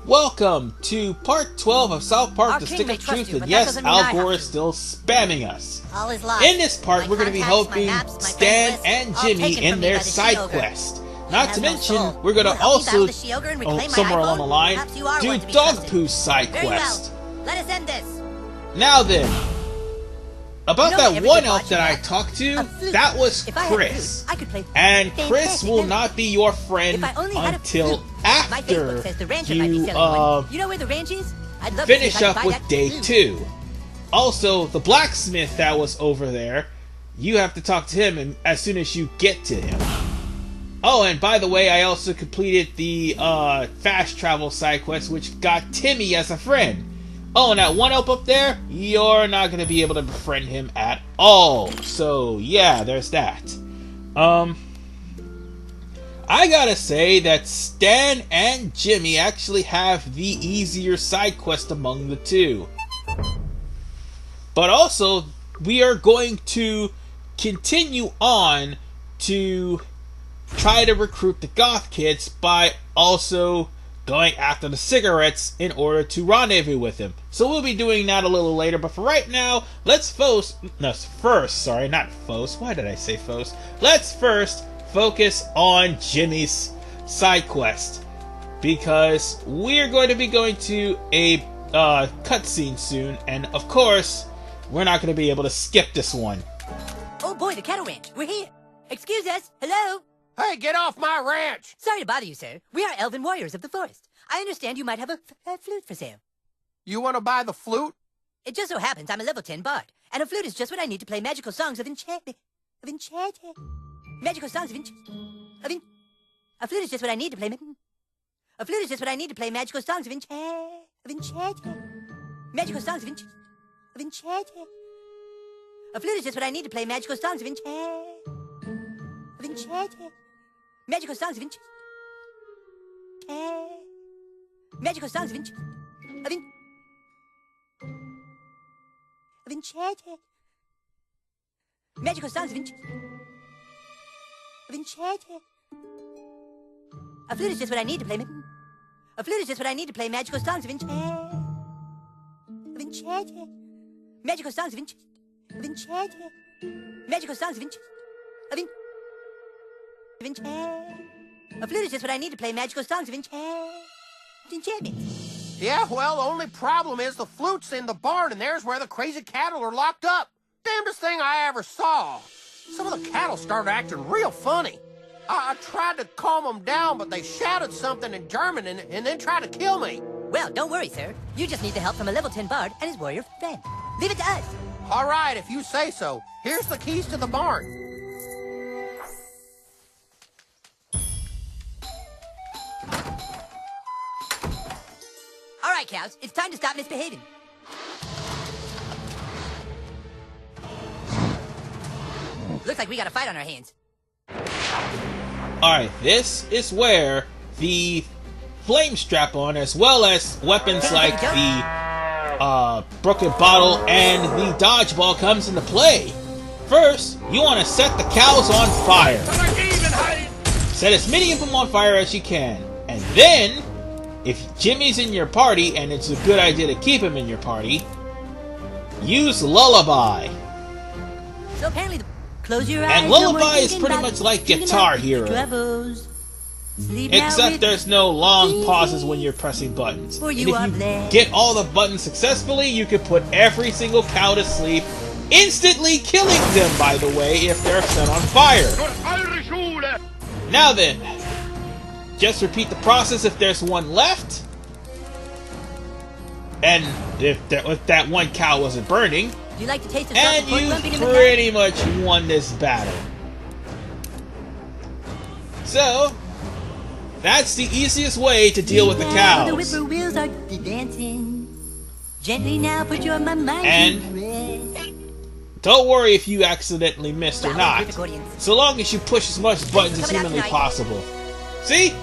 Welcome to part 12 of South Park: The Stick king may of trust Truth, you, and but that yes, doesn't mean I Al Gore have is to. still spamming us. All is lost. In this part, My we're going to be contacts, my helping maps, my Stan friends list, and all Jimmy taken in from me their by the side She-Ogre. quest. He Not has to no mention, soul. we're going You to help me also, battle the She-Ogre and reclaim my somewhere along iPhone? the line, Perhaps you are do one to be trusted. Dogpoo's side Very quest. well. Let us end this. Now then, about You know that every one good elf watch that you I got? talked to, A flute. that was If I had a Chris. flute, I could play And Chris fantastic will melodies. not be your friend If I only had a until flute. My after Facebook says the rancher might be you selling one. You know where the ranch is? I'd love to see finish if I up could buy with that day flute. 2. Also, the blacksmith that was over there, you have to talk to him as soon as you get to him. Oh, and by the way, I also completed the fast travel side quest, which got Timmy as a friend. Oh, and that one elf up there, you're not going to be able to befriend him at all. So, yeah, there's that. I gotta say that Stan and Jimmy actually have the easier side quest among the two. But also, we are going to continue on to try to recruit the Goth Kids by also going after the cigarettes in order to rendezvous with him. So we'll be doing that a little later, but for right now, let's first, Let's first focus on Jimmy's side quest, because we're going to be going to a cutscene soon, and of course, we're not going to be able to skip this one. Oh boy, the cattle ranch. We're here. Excuse us. Hello? Hey, get off my ranch! Sorry to bother you, sir. We are Elven warriors of the forest. I understand you might have a flute for sale. You want to buy the flute? It just so happens I'm a level 10 bard, and a flute is just what I need to play magical songs of enchantment. Magical songs of A flute is just what I need to play. A flute is just what I need to play magical songs of enchantment. Magical songs of enchantment. A flute is just what I need to play magical songs of enchantment. Magical songs of enchantment. Magical songs of enchantment. Magical songs of enchantment. A flute is just what I need to play. A flute is just what I need to play magical songs of enchantment. Magical songs of enchantment. Magical songs of enchantment. A flute is just what I need to play magical songs of enchantment. Yeah, well, the only problem is the flute's in the barn, and there's where the crazy cattle are locked up. Damnedest thing I ever saw. Some of the cattle started acting real funny. I tried to calm them down, but they shouted something in German and then tried to kill me. Well, don't worry, sir. You just need the help from a level 10 bard and his warrior friend. Leave it to us. All right, if you say so. Here's the keys to the barn. All right, cows, it's time to stop misbehaving. Looks like we got a fight on our hands. Alright, this is where the flame strap-on, as well as weapons like the broken bottle and the dodgeball, comes into play. First, you want to set the cows on fire. Set as many of them on fire as you can. And then, if Jimmy's in your party, and it's a good idea to keep him in your party, use Lullaby. So apparently close your eyes. And Lullaby is pretty much like Guitar Hero. Except there's no long pauses when you're pressing buttons. And if you get all the buttons successfully, you can put every single cow to sleep, instantly killing them, by the way, if they're set on fire. Now then, just repeat the process if there's one left. And if that one cow wasn't burning. Do you like to taste the And you pretty much won this battle. So, that's the easiest way to deal with the cows. The whippoorwills are dancing. Gently now put your mind And don't worry if you accidentally missed or not, so long as you push as much buttons as humanly possible. See?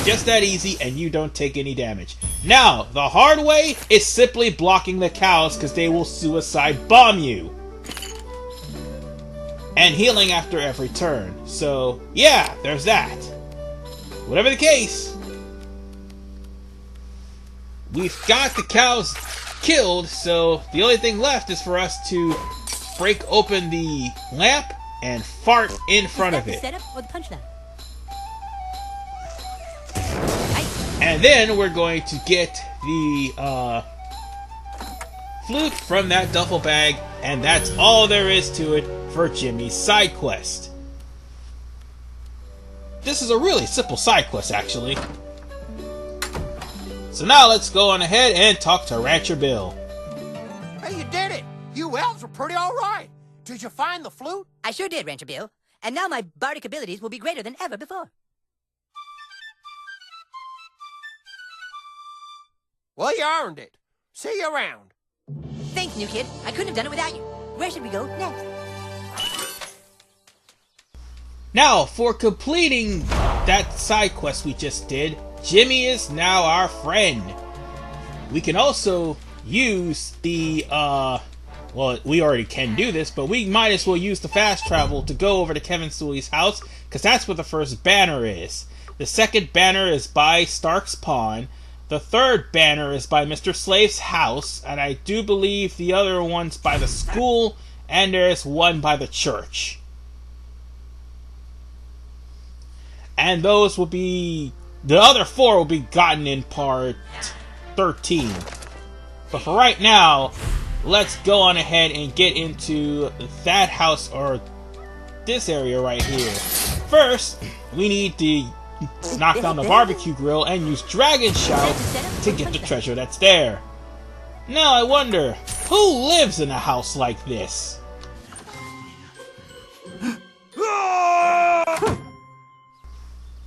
Just that easy, and you don't take any damage. Now, the hard way is simply blocking the cows, because they will suicide bomb you. And healing after every turn. So, yeah, there's that. Whatever the case, we've got the cows killed, so the only thing left is for us to break open the lamp and fart in front of Is it. that the setup or the punchline? And then we're going to get the flute from that duffel bag, and that's all there is to it for Jimmy's side quest. This is a really simple side quest, actually. So now let's go on ahead and talk to Rancher Bill. Hey, you did it! You elves were pretty alright. Did you find the flute? I sure did, Rancher Bill. And now my bardic abilities will be greater than ever before. Well, you earned it. See you around. Thanks, new kid. I couldn't have done it without you. Where should we go next? Now, for completing that side quest we just did, Jimmy is now our friend. We can also use the, well, we already can do this, but we might as well use the fast travel to go over to Kevin Sully's house, because that's where the first banner is. The second banner is by Stark's Pawn. The third banner is by Mr. Slave's house, and I do believe the other one's by the school, and there's one by the church. And those will be... the other 4 will be gotten in part 13. But for right now, let's go on ahead and get into that house, or this area right here. First, we need to knock down the barbecue grill and use Dragon Shout to get the treasure that's there. Now I wonder, who lives in a house like this?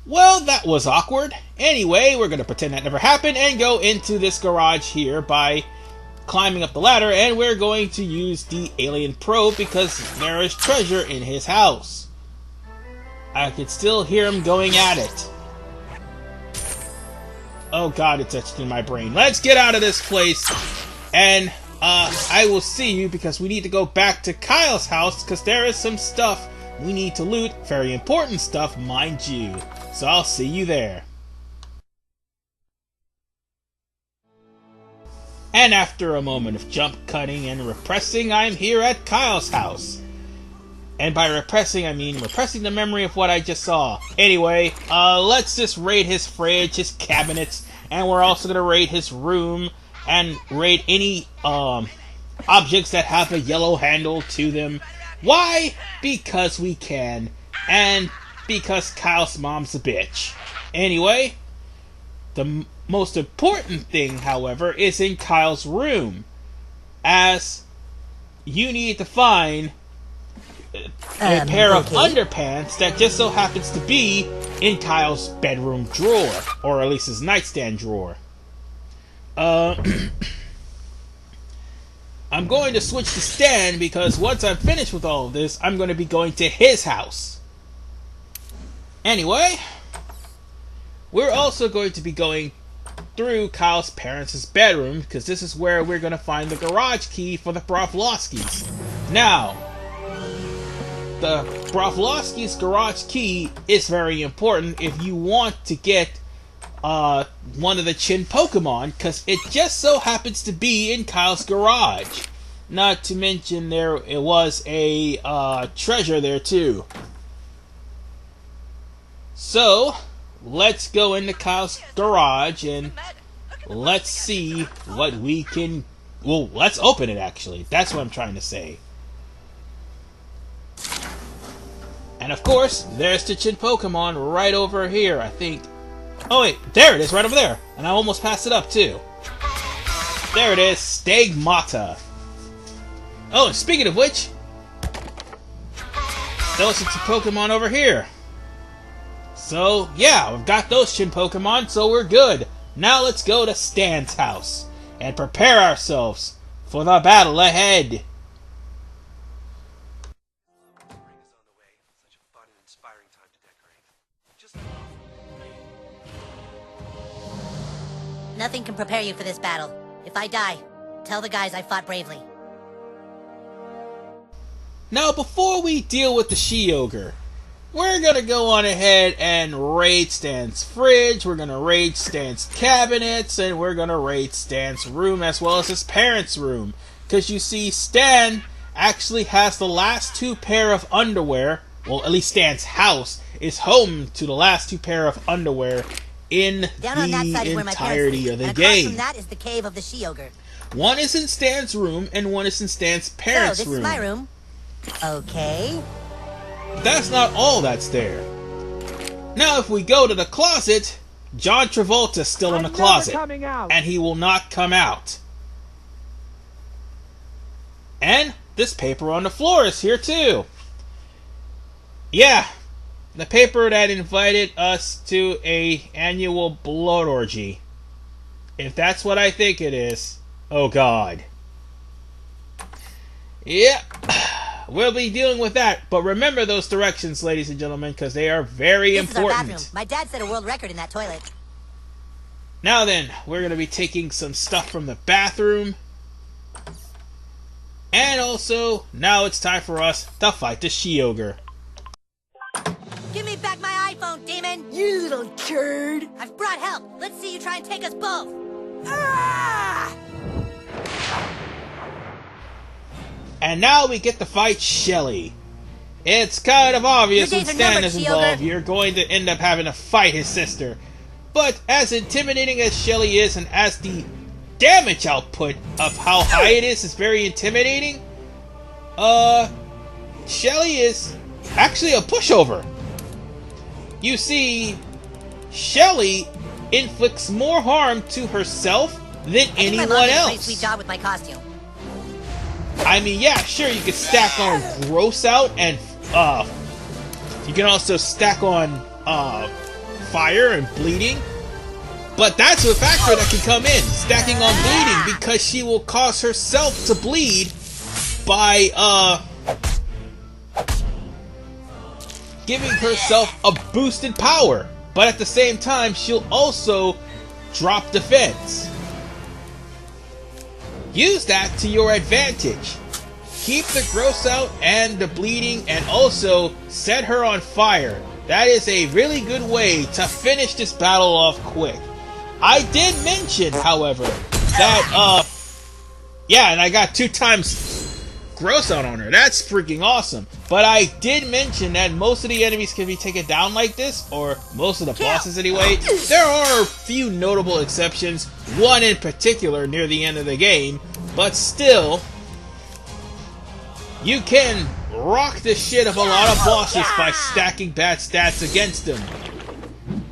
Well, that was awkward. Anyway, we're going to pretend that never happened and go into this garage here by climbing up the ladder, and we're going to use the alien probe because there is treasure in his house. I can still hear him going at it. Oh god, it's etched in my brain. Let's get out of this place, and I will see you because we need to go back to Kyle's house because there is some stuff we need to loot. Very important stuff, mind you. So I'll see you there. And after a moment of jump cutting and repressing, I'm here at Kyle's house. And by repressing, I mean repressing the memory of what I just saw. Anyway, let's just raid his fridge, his cabinets, and we're also going to raid his room and raid any objects that have a yellow handle to them. Why? Because we can, and because Kyle's mom's a bitch. Anyway, the most important thing, however, is in Kyle's room, as you need to find a pair of underpants that just so happens to be in Kyle's bedroom drawer, or at least his nightstand drawer. I'm going to switch to Stan because once I'm finished with all of this, I'm going to be going to his house. Anyway, we're also going to be going through Kyle's parents' bedroom because this is where we're going to find the garage key for the Broflovskis. Now, the Broflovskis' garage key is very important if you want to get one of the Chin Pokemon, because it just so happens to be in Kyle's garage. Not to mention it was a treasure there too. So, let's go into Kyle's garage and let's see what we can... well, let's open it actually. That's what I'm trying to say. And of course, there's the Chin Pokemon right over here, I think. Oh wait, there it is, right over there. And I almost passed it up too. There it is, Stigmata. Oh, and speaking of which, those are some Pokemon over here. So, yeah, we've got those Chin Pokemon, so we're good. Now let's go to Stan's house and prepare ourselves for the battle ahead. Nothing can prepare you for this battle. If I die, tell the guys I fought bravely. Now, before we deal with the She-Ogre, we're gonna go on ahead and raid Stan's fridge, we're gonna raid Stan's cabinets, and we're gonna raid Stan's room as well as his parents' room. Because you see, Stan actually has the last 2 pair of underwear, well, at least Stan's house is home to the last 2 pair of underwear in Down on that side is where my entirety parents of the live, and game. across from that is the cave of the She-Ogre. One is in Stan's room, and one is in Stan's parents' So, this room. is my room. Okay. That's not all that's there. Now, if we go to the closet, John Travolta's still in the closet, and he will not come out. And this paper on the floor is here too. Yeah, the paper that invited us to a annual blood orgy. If that's what I think it is, oh God. Yep. We'll be dealing with that, but remember those directions, ladies and gentlemen, because they are very important. This is our bathroom. My dad set a world record in that toilet. Now then, we're going to be taking some stuff from the bathroom. And also, now it's time for us to fight the She-Ogre. Give me back my iPhone, demon! You little turd! I've brought help. Let's see you try and take us both. Ah! And now we get to fight Shelly. It's kind of obvious Your when days are Stan numbered, is involved, She-Ogre. you're going to end up having to fight his sister. But as intimidating as Shelly is, and as the damage output of how high it is very intimidating, Shelly is actually a pushover. You see, Shelly inflicts more harm to herself than anyone my mom did a else. pretty sweet job with my costume. I mean, yeah, sure, you can stack on gross out, and you can also stack on fire and bleeding. But that's a factor that can come in, stacking on bleeding, because she will cause herself to bleed by giving herself a boost in power. But at the same time, she'll also drop defense. Use that to your advantage. Keep the gross out and the bleeding, and also set her on fire. That is a really good way to finish this battle off quick. I did mention, however, that, yeah, and I got 2 times gross out on her. That's freaking awesome. But I did mention that most of the enemies can be taken down like this, or most of the bosses anyway. There are a few notable exceptions, one in particular near the end of the game, but still, you can rock the shit of a lot of bosses by stacking bad stats against them.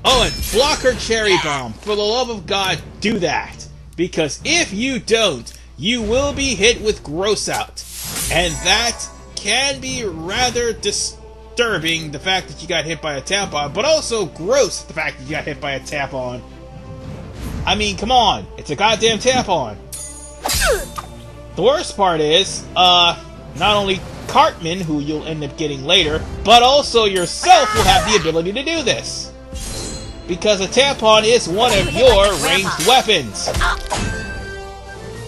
Oh, and block her cherry bomb. For the love of God, do that. Because if you don't, you will be hit with gross out. And that can be rather disturbing, the fact that you got hit by a tampon, but also gross, the fact that you got hit by a tampon. I mean, come on, it's a goddamn tampon. The worst part is, not only Cartman, who you'll end up getting later, but also yourself will have the ability to do this. Because a tampon is one of your ranged weapons.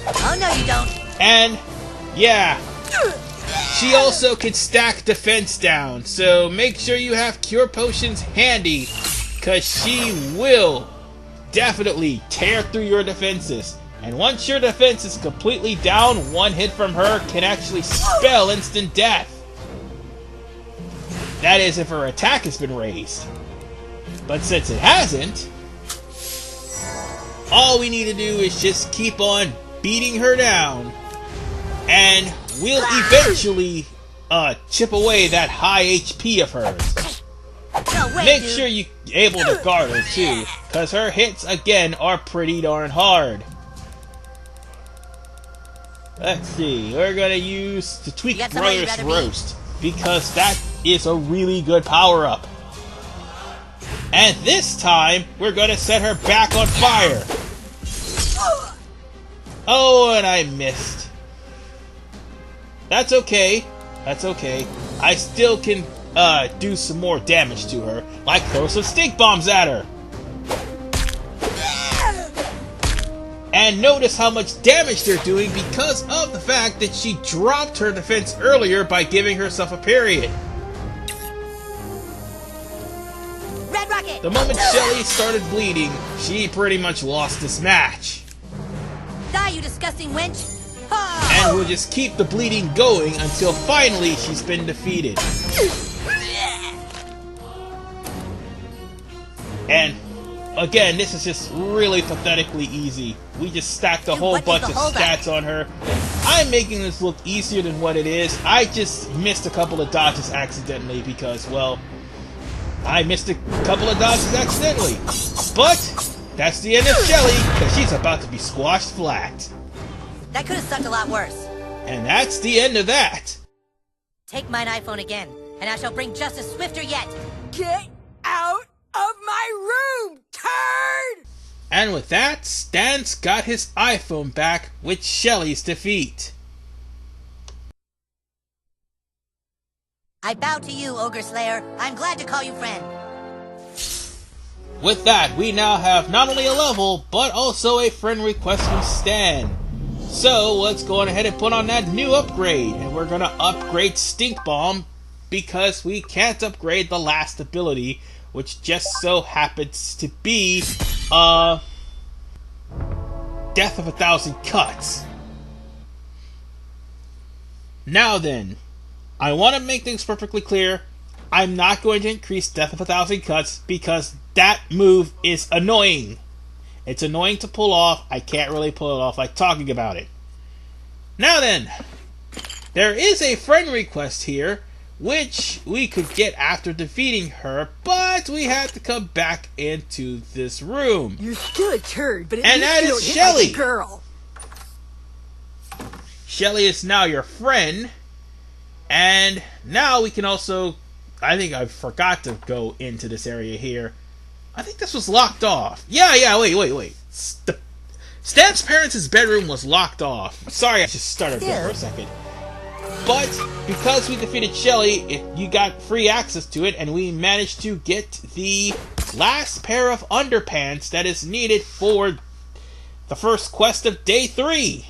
Oh, no, you don't. And, yeah, she also can stack defense down, so make sure you have cure potions handy, because she will definitely tear through your defenses. And once your defense is completely down, one hit from her can actually spell instant death. That is if her attack has been raised. But since it hasn't, all we need to do is just keep on beating her down, and we'll eventually chip away that high HP of hers. No way, Make dude. sure you're able to guard her too, because her hits again are pretty darn hard. Let's see, we're gonna use the Tweak You got somewhere you'd Brothers rather be? Roast, because that is a really good power up. And this time, we're gonna set her back on fire. Oh, and I missed. That's okay. That's okay. I still can do some more damage to her, like throw some stink bombs at her. And notice how much damage they're doing because of the fact that she dropped her defense earlier by giving herself a period. the moment Shelly started bleeding, she pretty much lost this match. Die, you disgusting wench! And will just keep the bleeding going until finally she's been defeated. And again, this is just really pathetically easy. We just stacked a whole bunch of stats on her. I'm making this look easier than what it is. I just missed a couple of dodges accidentally because, well, I missed a couple of dodges accidentally. But that's the end of Shelly, because she's about to be squashed flat. That could have sucked a lot worse. And that's the end of that. Take mine iPhone again, and I shall bring justice swifter yet. Get out of my room, turd! And with that, Stan's got his iPhone back with Shelly's defeat. I bow to you, Ogre Slayer. I'm glad to call you friend. With that, we now have not only a level, but also a friend request from Stan. So, let's go on ahead and put on that new upgrade. And we're gonna upgrade Stink Bomb, because we can't upgrade the last ability, which just so happens to be, Death of 1,000 Cuts. Now then, I want to make things perfectly clear. I'm not going to increase Death of 1,000 Cuts because that move is annoying. It's annoying to pull off. I can't really pull it off like talking about it. Now then, there is a friend request here, which we could get after defeating her, but we have to come back into this room. You're still a turd, but and that is Shelly. Like a girl. Shelly is now your friend, and now we can also, I think I forgot to go into this area here. I think this was locked off. Yeah, wait. Stan's parents' bedroom was locked off. Sorry, I just started there for a second. But because we defeated Shelly, you got free access to it, and we managed to get the last pair of underpants that is needed for the first quest of Day 3.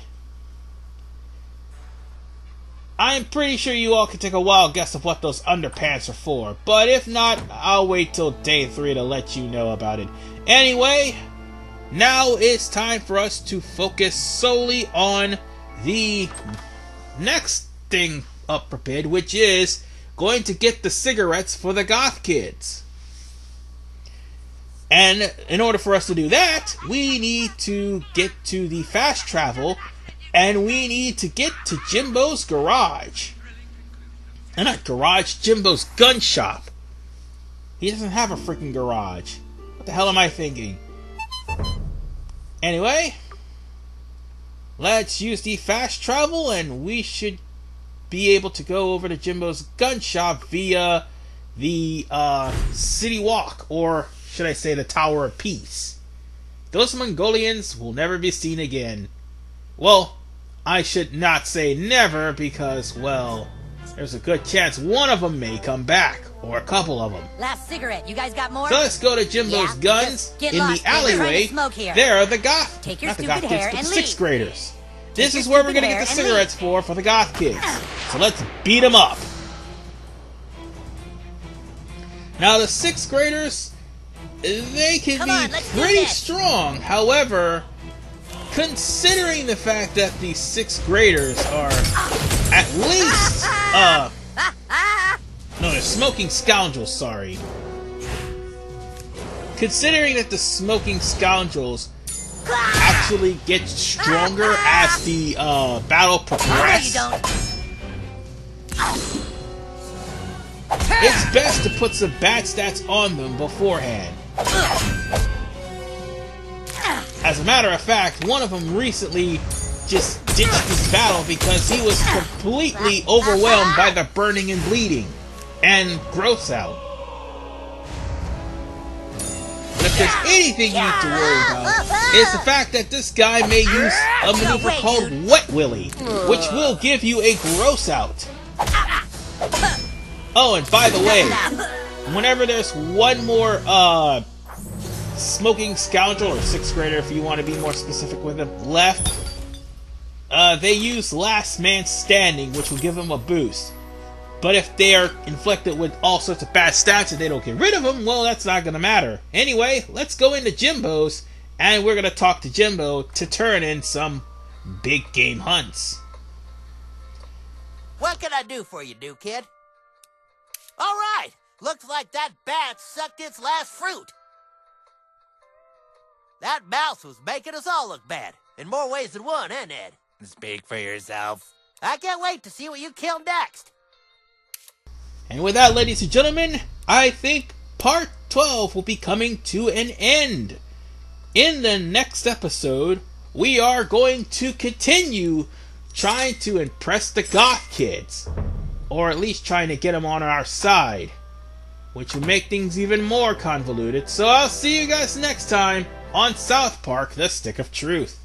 I'm pretty sure you all can take a wild guess of what those underpants are for, but if not, I'll wait till Day 3 to let you know about it. Anyway, now it's time for us to focus solely on the next thing up for bid, which is going to get the cigarettes for the Goth Kids. And in order for us to do that, we need to get to the fast travel, and we need to get to Jimbo's garage. And not garage, Jimbo's gun shop. He doesn't have a freaking garage. What the hell am I thinking? Anyway, let's use the fast travel, and we should be able to go over to Jimbo's gun shop via the City Walk, or should I say the Tower of Peace. Those Mongolians will never be seen again. Well, I should not say never, because, well, there's a good chance one of them may come back, or a couple of them. Last cigarette. You guys got more? So let's go to Jimbo's guns. In the alleyway, there are the Goth, Take your not the stupid Goth hair Kids, but and the 6th leave. graders. This your is where we're stupid going to get hair the and cigarettes for the Goth Kids. So let's beat them up. Now the 6th graders, they can be pretty strong. However, considering the fact that the 6th graders are at least, no, they're smoking scoundrels, sorry. Considering that the smoking scoundrels actually get stronger as the battle progresses, it's best to put some bad stats on them beforehand. As a matter of fact, one of them recently just ditched this battle because he was completely overwhelmed by the burning and bleeding and gross out. But if there's anything you need to worry about, it's the fact that this guy may use a maneuver called Wet Willy, which will give you a gross out. Oh, and by the way, whenever there's one more smoking scoundrel, or 6th grader if you want to be more specific with them, left, they use Last Man Standing, which will give them a boost. But if they are inflicted with all sorts of bad stats and they don't get rid of them, well, that's not going to matter. Anyway, let's go into Jimbo's, and we're going to talk to Jimbo to turn in some big game hunts. What can I do for you, new kid? All right. Looks like that bat sucked its last fruit. That mouse was making us all look bad. In more ways than one, eh, Ned? Speak for yourself. I can't wait to see what you kill next. And with that, ladies and gentlemen, I think part 12 will be coming to an end. In the next episode, we are going to continue trying to impress the Goth Kids. Or at least trying to get them on our side. Which would make things even more convoluted. So I'll see you guys next time on South Park: The Stick of Truth.